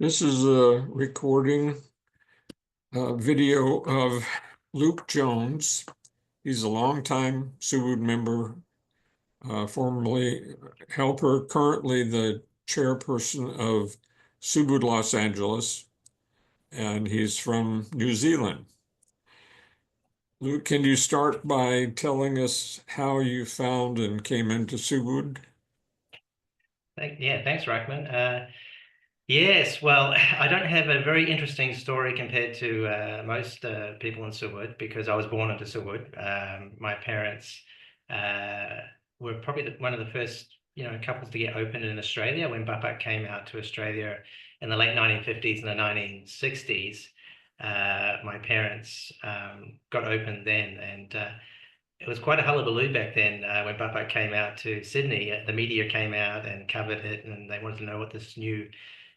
This is a recording video of Luke Jones. He's a longtime Subud member, formerly helper, currently the chairperson of Subud Los Angeles, and he's from New Zealand. Luke, can you start by telling us how you found and came into Subud? Thanks, Rackman. Yes, well, I don't have a very interesting story compared to most people in Subud because I was born into Subud. My parents uh, were probably one of the first, couples to get open in Australia when Bapak came out to Australia in the late 1950s and the 1960s. My parents got open then, and it was quite a hullabaloo back then when Bapak came out to Sydney. The media came out and covered it, and they wanted to know what this new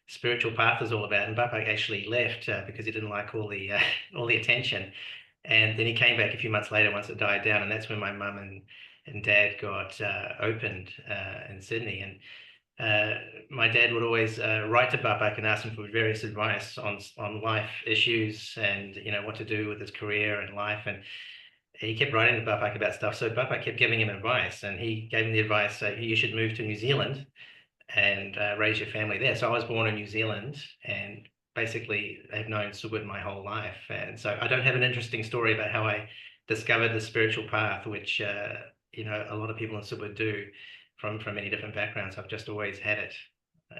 spiritual path was all about. And Bapak actually left because he didn't like all the all the attention. And then he came back a few months later once it died down, and that's when my mum and dad got opened in Sydney. And my dad would always write to Bapak and ask him for various advice on life issues and what to do with his career and life. And he kept writing to Bapak about stuff. So Bapak kept giving him advice, and he gave him the advice, you should move to New Zealand and raise your family there. So I was born in New Zealand and basically have known Subud my whole life. And so I don't have an interesting story about how I discovered the spiritual path, which, a lot of people in Subud do from many different backgrounds. I've just always had it,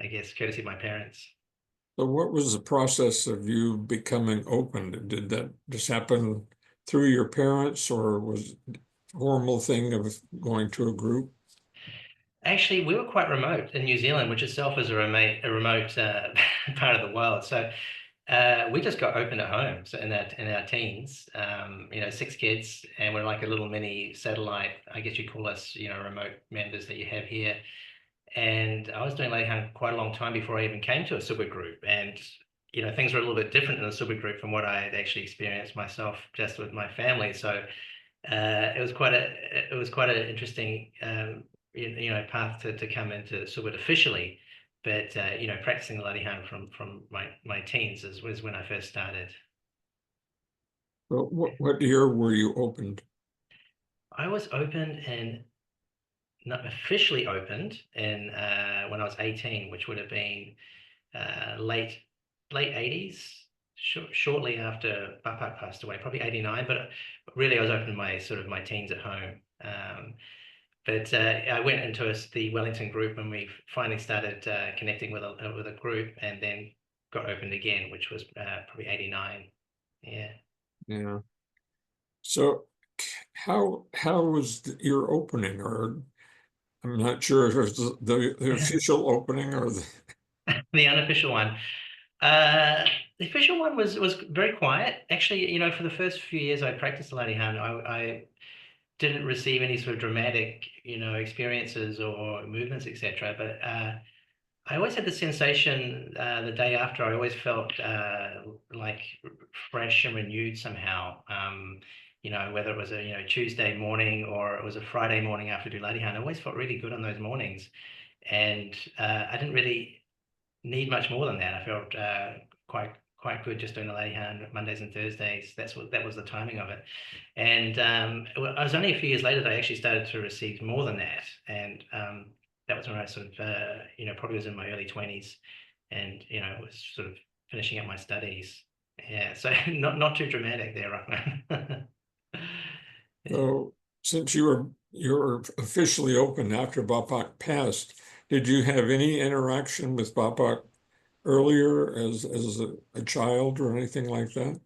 I guess, courtesy of my parents. So what was the process of you becoming open? Did that just happen through your parents, or was it a formal thing of going to a group? Actually, we were quite remote in New Zealand, which itself is a remote part of the world. So we just got open at home, so in our teens, six kids, and we're like a little mini satellite. I guess you call us, remote members that you have here. And I was doing Leihan quite a long time before I even came to a Subud group, and things were a little bit different in the Subud group from what I had actually experienced myself just with my family. So it was quite an interesting path to come into Subud officially. But practicing the Ladihan from my teens was when I first started. Well, what year were you opened? I was opened and not officially opened in when I was 18, which would have been late 80s, shortly after Bapak passed away, probably 89. But really, I was open my teens at home. But I went into the Wellington group when we finally started connecting with a group, and then got opened again, which was probably 89. Yeah. Yeah. So how was your opening? Or I'm not sure if it was the official opening or the. The unofficial one. Uh, the official one was very quiet. Actually, for the first few years I practiced Ladihan, I didn't receive any sort of dramatic, experiences or movements, etc. But I always had the sensation the day after, I always felt like fresh and renewed somehow. Whether it was a Tuesday morning or it was a Friday morning after do Ladihan, I always felt really good on those mornings. And I didn't really need much more than that. I felt quite good just doing the Ladihan Mondays and Thursdays. That was the timing of it. And I was only a few years later that I actually started to receive more than that. And that was when I sort of, probably was in my early 20s, and, was sort of finishing up my studies. Yeah, so not too dramatic there, Rahman. So since you were officially open after Bapak passed, did you have any interaction with Bapak earlier as a child or anything like that?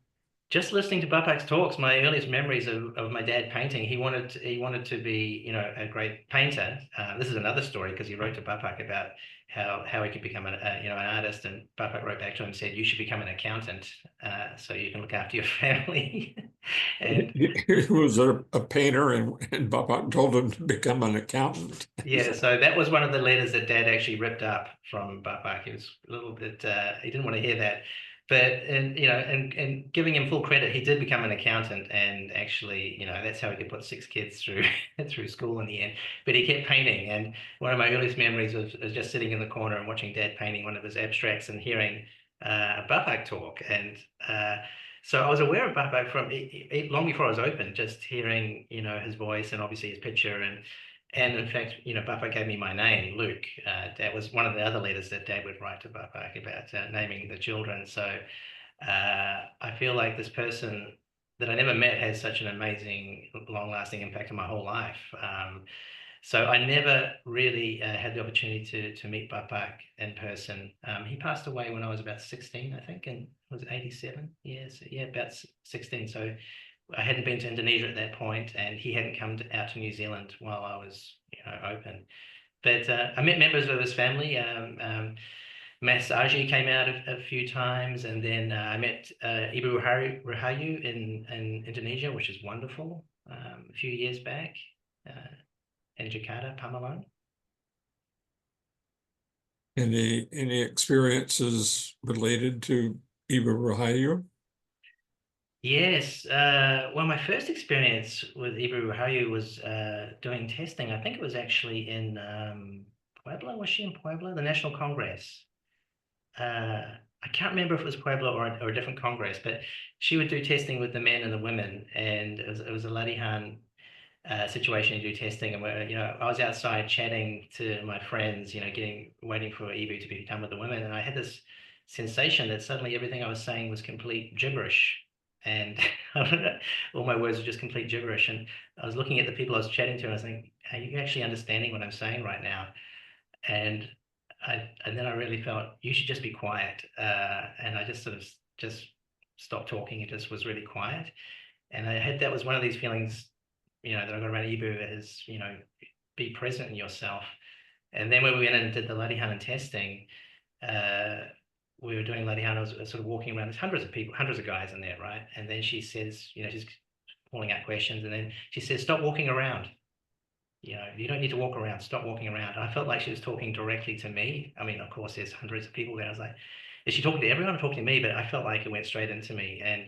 Just listening to Bapak's talks, my earliest memories of my dad painting, he wanted to be, a great painter. This is another story because he wrote to Bapak about how he could become an artist, and Bapak wrote back to him and said, "You should become an accountant, so you can look after your family." And He was a painter, and Bapak told him to become an accountant. yeah, so that was one of the letters that Dad actually ripped up from Buck. He was a little bit, he didn't want to hear that. But, and giving him full credit, he did become an accountant, and actually, that's how he could put six kids through through school in the end. But he kept painting, and one of my earliest memories was just sitting in the corner and watching Dad painting one of his abstracts and hearing Bapak talk. And so I was aware of Bapak from long before I was open, just hearing, his voice and obviously his picture. And in fact, Bapak gave me my name, Luke. That was one of the other letters that Dad would write to Bapak about naming the children. So I feel like this person that I never met has such an amazing, long-lasting impact on my whole life. So I never really had the opportunity to meet Bapak in person. He passed away when I was about 16, I think, and was it 87? Yes, yeah, about 16. So I hadn't been to Indonesia at that point, and he hadn't come out to New Zealand while I was, open. But I met members of his family. Mas Aji came out a few times, and then I met Ibu Rahayu in Indonesia, which is wonderful, a few years back in Jakarta, Pamalan. Any experiences related to Ibu Rahayu? Yes, well, my first experience with Ibu Rahayu was doing testing. I think it was actually in Puebla. Was she in Puebla? The National Congress. I can't remember if it was Puebla or a different Congress, but she would do testing with the men and the women, and it was a Ladihan situation to do testing. And I was outside chatting to my friends, waiting for Ibu to be done with the women, and I had this sensation that suddenly everything I was saying was complete gibberish, and all my words were just complete gibberish. And I was looking at the people I was chatting to, and I was thinking, "Are you actually understanding what I'm saying right now?" And and then I really felt you should just be quiet. And I just sort of just stopped talking and just was really quiet. And that was one of these feelings, that I got around Ibu is, be present in yourself. And then when we went in and did the Ladihan and testing, uh, we were doing Ladihan, I was sort of walking around, there's hundreds of people, hundreds of guys in there, right? And then she says, she's calling out questions, and then she says, stop walking around. You don't need to walk around, stop walking around. And I felt like she was talking directly to me. I mean, of course, there's hundreds of people there. I was like, is she talking to everyone or talking to me? But I felt like it went straight into me. And,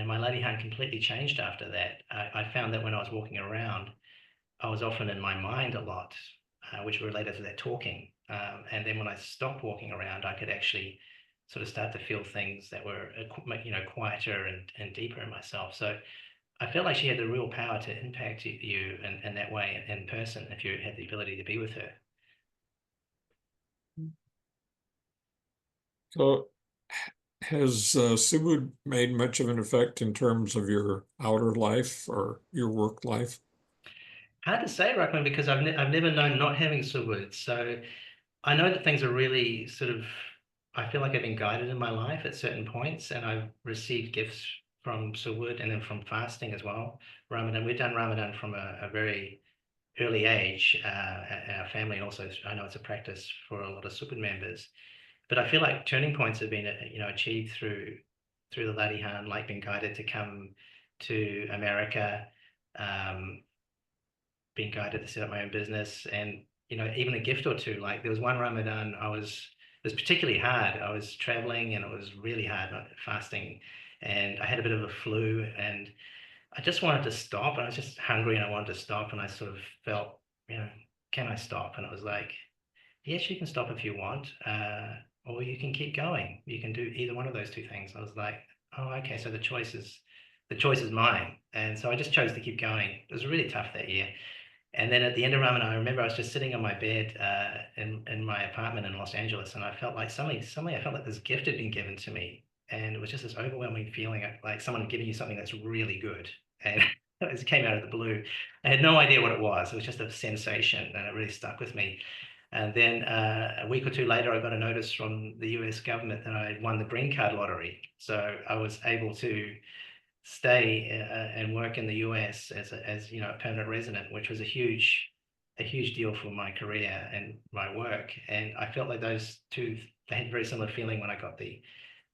my lady hand completely changed after that. I found that when I was walking around, I was often in my mind a lot, which related to that talking. And then when I stopped walking around, I could actually sort of start to feel things that were, quieter and deeper in myself. So I felt like she had the real power to impact you in that way in person if you had the ability to be with her. So has Subud made much of an effect in terms of your outer life or your work life? Hard to say, Ruckman, because I've never known not having Subud. So I know that things are really sort of, I feel like I've been guided in my life at certain points, and I've received gifts from Subud and then from fasting as well. Ramadan, we've done Ramadan from a very early age, our family, and also I know it's a practice for a lot of Subud members. But I feel like turning points have been, achieved through the Ladihan, like being guided to come to America, um, being guided to set up my own business, and even a gift or two. Like there was one Ramadan, it was particularly hard. I was traveling and it was really hard, fasting, and I had a bit of a flu, and I just wanted to stop, and I was just hungry, and I wanted to stop, and I sort of felt, can I stop? And it was like, yes, you can stop if you want, or you can keep going. You can do either one of those two things. I was like, oh, okay, so the choice is mine. And so I just chose to keep going. It was really tough that year. And then at the end of Ramadan, I remember I was just sitting on my bed in my apartment in Los Angeles, and I felt like suddenly I felt like this gift had been given to me, and it was just this overwhelming feeling like someone giving you something that's really good, and it came out of the blue. I had no idea what it was. It was just a sensation, and it really stuck with me. And then a week or two later, I got a notice from the US government that I won the green card lottery. So I was able to stay and work in the US as a permanent resident, which was a huge deal for my career and my work. And I felt like those two, they had a very similar feeling when I got the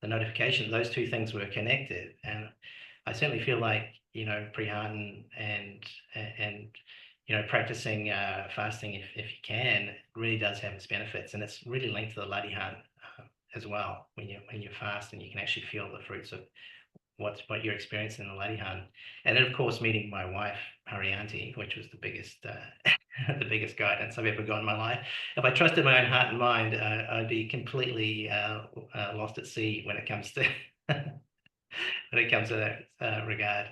notification. Those two things were connected, and I certainly feel like Prihan and practicing fasting if you can really does have its benefits, and it's really linked to the Ladihan as well. When you fast and you can actually feel the fruits of what you're experiencing in the Ladihan. And then of course meeting my wife, Haryanti, which was the biggest the biggest guidance I've ever got in my life. If I trusted my own heart and mind, I'd be completely lost at sea when it comes to when it comes to that regard.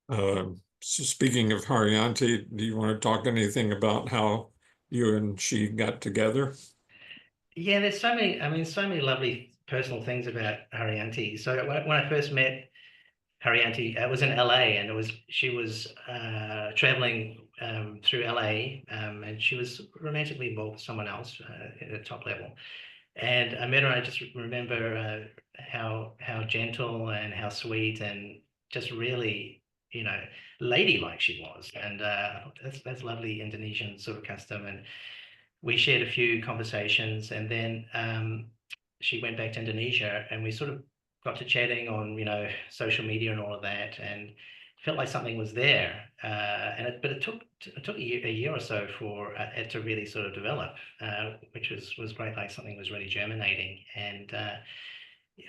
So speaking of Haryanti, do you want to talk anything about how you and she got together? Yeah, there's so many, I mean, so many lovely personal things about Haryanti. So when I first met Haryanti, it was in LA, and she was traveling through LA, and she was romantically involved with someone else at a top level. And I met her, and I just remember how gentle and how sweet and just really, ladylike she was. And that's lovely Indonesian sort of custom. And we shared a few conversations, and then she went back to Indonesia, and we sort of got to chatting on social media and all of that, and felt like something was there. But it took a year or so for it to really sort of develop, which was great. Like something was really germinating, and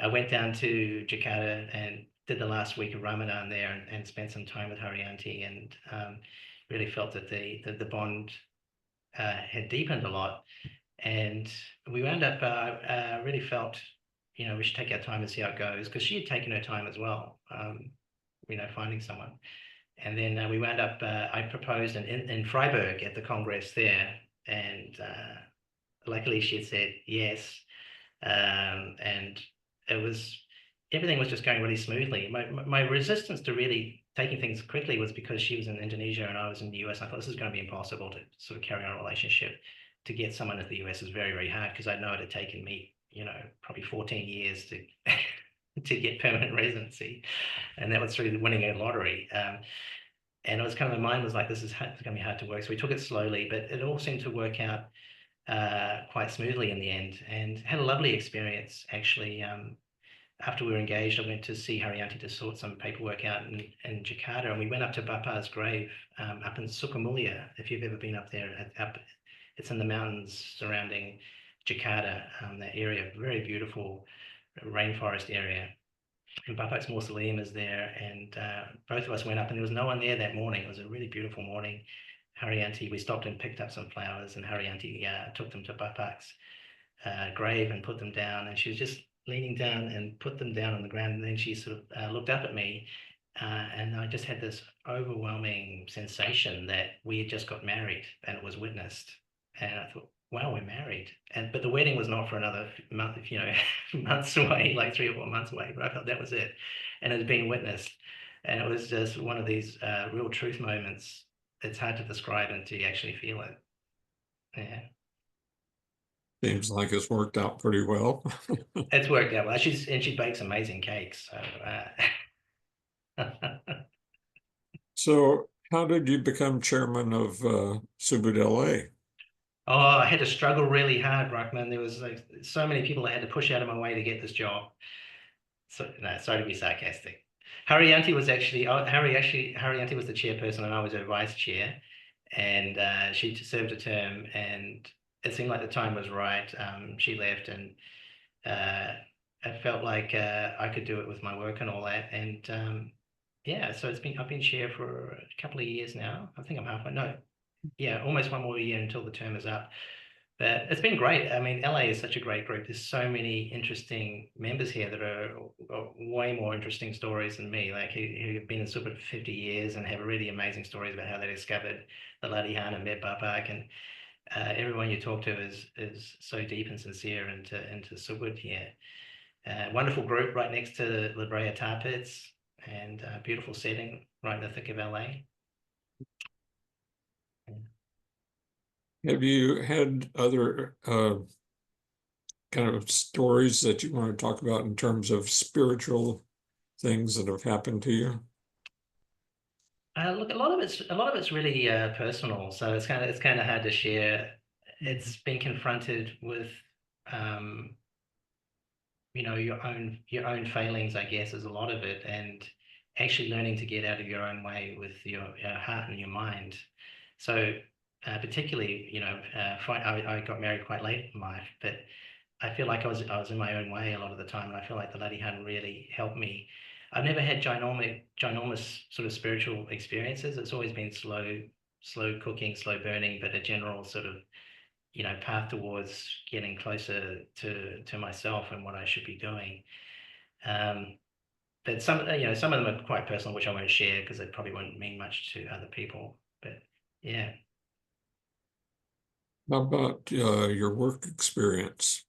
I went down to Jakarta and did the last week of Ramadan there, and spent some time with Haryanti, and really felt that the bond had deepened a lot. And we wound up really felt, we should take our time and see how it goes, because she had taken her time as well, finding someone. And then we wound up, I proposed in Freiburg at the Congress there. And luckily she had said yes. And it was, everything was just going really smoothly. My resistance to really taking things quickly was because she was in Indonesia and I was in the US. I thought this is going to be impossible to sort of carry on a relationship. To get someone to the US is very, very hard, because I know it had taken me, probably 14 years to to get permanent residency, and that was through winning a lottery. And it was kind of, my mind was like, this is going to be hard to work. So we took it slowly, but it all seemed to work out quite smoothly in the end, and had a lovely experience actually. After we were engaged, I went to see Haryanti to sort some paperwork out in Jakarta, and we went up to Bapa's grave up in Sukamulya. If you've ever been up there, it's in the mountains surrounding Jakarta, that area, very beautiful rainforest area. And Bapak's mausoleum is there, and both of us went up, and there was no one there that morning. It was a really beautiful morning. Haryanti, we stopped and picked up some flowers, and Haryanti took them to Bapak's grave and put them down, and she was just leaning down and put them down on the ground, and then she sort of looked up at me, and I just had this overwhelming sensation that we had just got married and it was witnessed. And I thought, wow, we're married. But the wedding was not for another month, months away, like 3 or 4 months away. But I felt that was it, and it had been witnessed, and it was just one of these real truth moments. It's hard to describe until you actually feel it. Yeah. Seems like it's worked out pretty well. It's worked out well. She bakes amazing cakes. So So how did you become chairman of Subud LA? oh, I had to struggle really hard, Ruckman. There was like so many people I had to push out of my way to get this job. So no, sorry to be sarcastic. Haryanti was actually, Haryanti was the chairperson and I was her vice chair, and she served a term, and it seemed like the time was right. She left, and uh, I felt like I could do it with my work and all that. And yeah, so I've been chair for a couple of years now. I think I'm halfway. No, yeah, almost one more year until the term is up. But it's been great. I mean, LA is such a great group. There's so many interesting members here that are way more interesting stories than me, like who have been in Super for 50 years and have really amazing stories about how they discovered the Ladihan and met Bapak. And everyone you talk to is so deep and sincere into Subud here. Wonderful group right next to the La Brea Tar Pits, and beautiful setting right in the thick of LA. Have you had other kind of stories that you want to talk about in terms of spiritual things that have happened to you? Look, a lot of it's really personal, so it's kind of hard to share. It's been confronted with, um, your own failings, I guess, is a lot of it, and actually learning to get out of your own way with your heart and your mind. So, particularly, I got married quite late in life, but I feel like I was in my own way a lot of the time, and I feel like the Laddie Hun really helped me. I've never had ginormous sort of spiritual experiences. It's always been slow cooking, slow burning, but a general sort of, path towards getting closer to myself and what I should be doing. Um, but some of them are quite personal, which I won't share because they probably won't mean much to other people. But yeah. How about your work experience?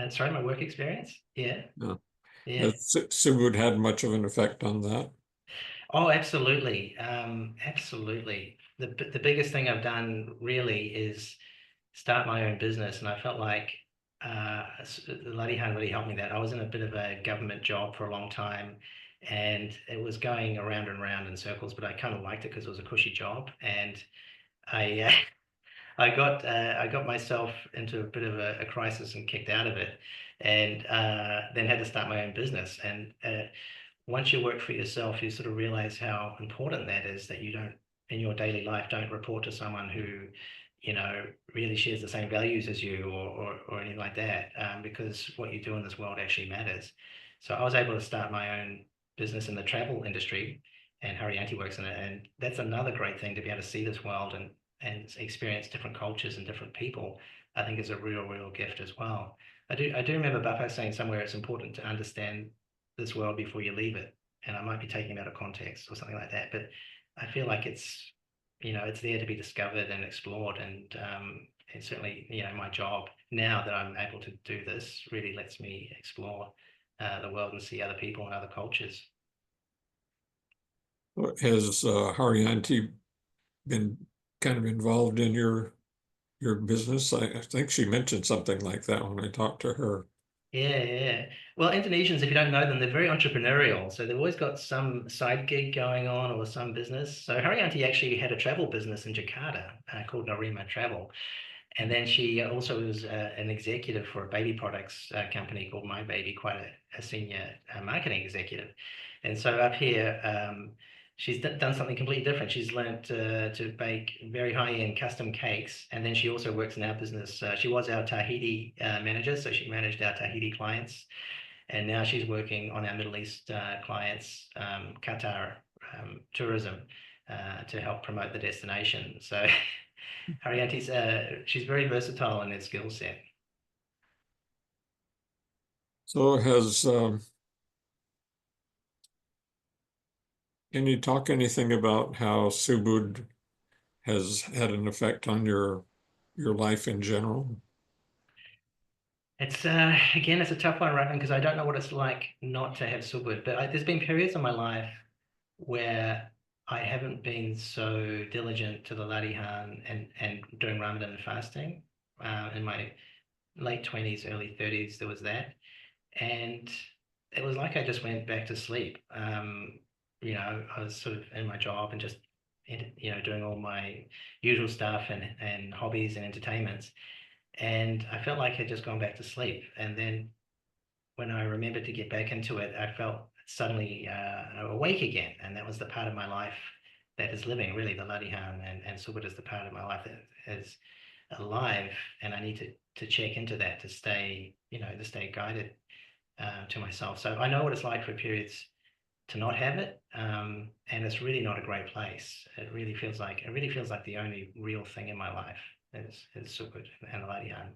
Sorry, my work experience. Yeah, Yeah. yeah. Has Subud had much of an effect on that? Oh, absolutely. Absolutely. The biggest thing I've done really is start my own business, and I felt like the Bloody Hand really helped me that. I was in a bit of a government job for a long time, and it was going around and around in circles, but I kind of liked it because it was a cushy job, and I I got myself into a bit of a crisis and kicked out of it, and then had to start my own business. And once you work for yourself, you sort of realize how important that is, that you don't, in your daily life, don't report to someone who, really shares the same values as you, or anything like that, because what you do in this world actually matters. So I was able to start my own business in the travel industry, and Haryanti works in it. And that's another great thing, to be able to see this world and experience different cultures and different people. I think is a real gift as well. I do remember Buffett saying somewhere it's important to understand this world before you leave it. And I might be taking it out of context or something like that, but I feel like it's there to be discovered and explored. And certainly, my job now that I'm able to do this really lets me explore the world and see other people and other cultures. Has Haryanti been kind of involved in your business? I think she mentioned something like that when I talked to her. Yeah, yeah. Well, Indonesians, if you don't know them, they're very entrepreneurial. So they've always got some side gig going on or some business. So Haryanti actually had a travel business in Jakarta called Narima Travel. And then she also was an executive for a baby products company called My Baby, quite a senior marketing executive. And so up here, she's done something completely different. She's learned to bake very high-end custom cakes, and then she also works in our business. She was our Tahiti manager, so she managed our Tahiti clients, and now she's working on our Middle East clients, Qatar tourism, to help promote the destination. So Haryanti's she's very versatile in her skill set. So can you talk anything about how Subud has had an effect on your life in general? It's again, it's a tough one, right? Because I don't know what it's like not to have Subud, but there's been periods in my life where I haven't been so diligent to the Ladihan and doing Ramadan and fasting. In my late 20s, early 30s, there was that, and it was like I just went back to sleep. I was sort of in my job and just doing all my usual stuff and hobbies and entertainments, and I felt like I'd just gone back to sleep. And then when I remembered to get back into it, I felt suddenly awake again. And that was the part of my life that is living, really, the Ladihan and Subud is the part of my life that is alive. And I need to check into that to stay guided to myself. So I know what it's like for periods to not have it, and it's really not a great place. It really feels like the only real thing in my life is Subud and Ladihan,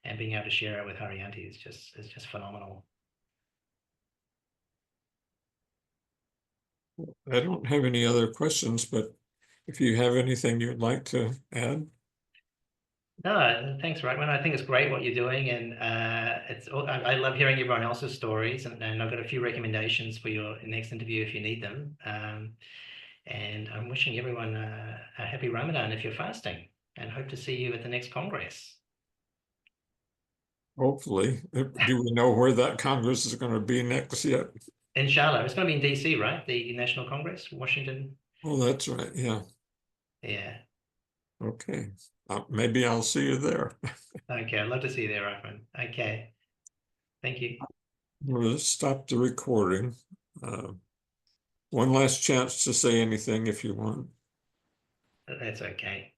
and being able to share it with Haryanti is just phenomenal. I don't have any other questions, but if you have anything you'd like to add. No, thanks, Rackman. I think it's great what you're doing, and I love hearing everyone else's stories, and I've got a few recommendations for your next interview if you need them. And I'm wishing everyone a happy Ramadan if you're fasting, and hope to see you at the next Congress. Hopefully. Do we know where that Congress is going to be next yet? Inshallah, it's going to be in DC, right? The National Congress, Washington. Oh, that's right. Yeah. Yeah. Okay. Maybe I'll see you there. Okay, I'd love to see you there, Rahman. Okay, thank you. We'll stop the recording. Uh, one last chance to say anything if you want. That's okay.